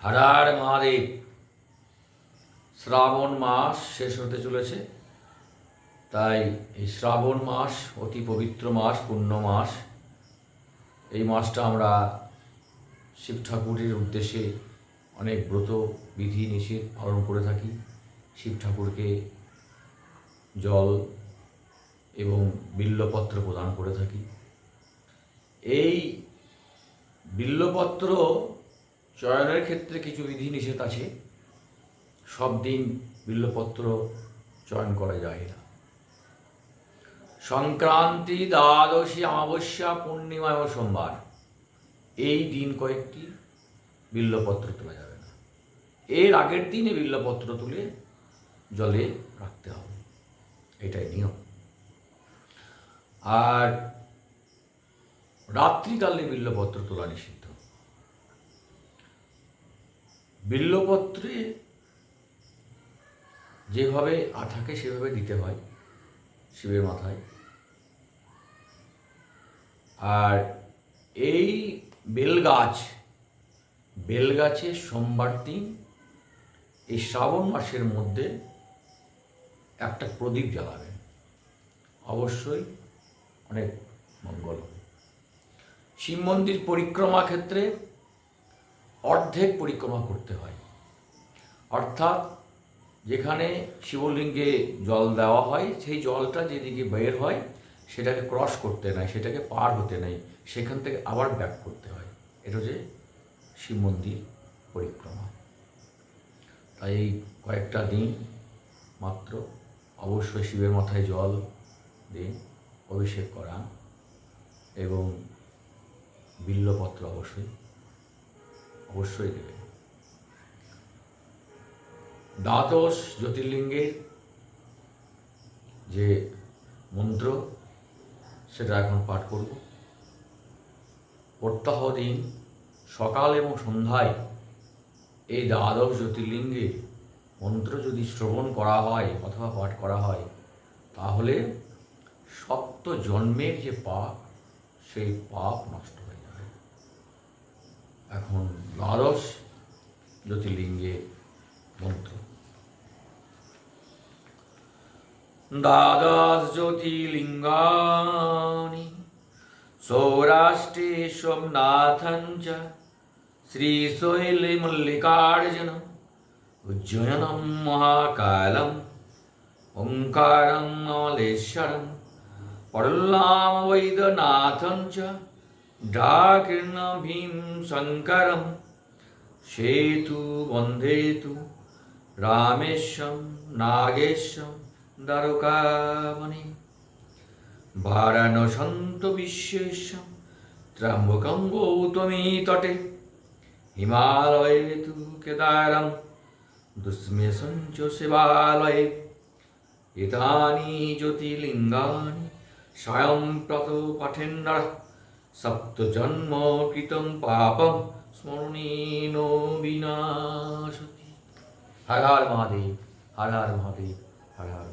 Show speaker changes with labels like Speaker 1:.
Speaker 1: হর হর মহাদেব। শ্রাবণ মাস শেষ হতে চলেছে, তাই এই শ্রাবণ মাস অতি পবিত্র মাস, পুণ্য মাস। এই মাসটা আমরা শিব ঠাকুরের উদ্দেশ্যে অনেক ব্রত বিধি নিষেধ পালন করে থাকি। শিব ঠাকুরকে জল এবং বিল্লপত্র প্রদান করে থাকি। এই বিল্লপত্র চয়নের ক্ষেত্রে কিছু বিধি নিষেধ আছে। সব দিন বিল্লপত্র চয়ন করা যায় না। সংক্রান্তি, দ্বাদশী, অমাবস্যা, পূর্ণিমা ও সোমবার, এই দিন কয়েকটি বিল্লপত্র তোলা যাবে না। এর আগের দিনে বিল্লপত্র তুলে জলে রাখতে হবে, এটাই নিয়ম। আর রাত্রিকালে বিল্লপত্র তোলা নিষিদ্ধ। বিল্লপত্রে যেভাবে থাকে সেভাবে দিতে হয় শিবের মাথায়। আর এই বেলগাছে সোমবার দিন এই শ্রাবণ মাসের মধ্যে একটা প্রদীপ জ্বালাবেন, অবশ্যই অনেক মঙ্গল হবে। শিব মন্দির পরিক্রমা ক্ষেত্রে অর্ধেক পরিক্রমা করতে হয়, অর্থাৎ যেখানে শিবলিঙ্গে জল দেওয়া হয় সেই জলটা যেদিকে বের হয় সেটাকে ক্রস করতে নাই, সেটাকে পার হতে নাই, সেখান থেকে আবার ব্যাক করতে হয়। এটা হচ্ছে শিব মন্দির পরিক্রমা। তাই এই কয়েকটা দিন মাত্র অবশ্যই শিবের মাথায় জল দিন, অভিষেক করান এবং বিল্লপত্র অবশ্যই দেবেন। দ্বাদশ জ্যোতির্লিঙ্গের যে মন্ত্র সেটা এখন পাঠ করব। প্রত্যহ দিন সকাল এবং সন্ধ্যায় এই দ্বাদশ জ্যোতির্লিঙ্গের মন্ত্র যদি শ্রবণ করা হয় অথবা পাঠ করা হয়, তাহলে সপ্ত জন্মের যে পাপ সেই পাপ নষ্ট হয়ে যাবে। এখন দ্বাদশ জ্যোতির্লিঙ্গের মন্ত্র। দ্বাদশ জ্যোতির্লিঙ্গানি সৌরাষ্ট্রে সোমনাথং চ শ্রীশৈলে মল্লিকার্জুনম উজ্জয়িনম মহাকালম ওঙ্কারম মলেশ্বরম পরল্লাম বৈদ্যনাথং চ ডাকৃষ্ণ ভীম শঙ্করম সেতু বন্ধেতু রামেশ্বম নাগেশ্বম দ্বারকামণি বারাণসন্ত বিশ্বেশ্বম ত্র্যম্বকং গৌতমী তটে হিমালয়ে তু কেদারম দুষ্মেষং চ শিবালয়ে এতানি জ্যোতির্লিঙ্গানি স্বয়ং প্রত পঠেন্নরঃ সপ্তজন্ম কৃতং পাপম স্মরণেন বিনাশতি। হর হর মহাদেব, হর হর মহাদেব, হর হর।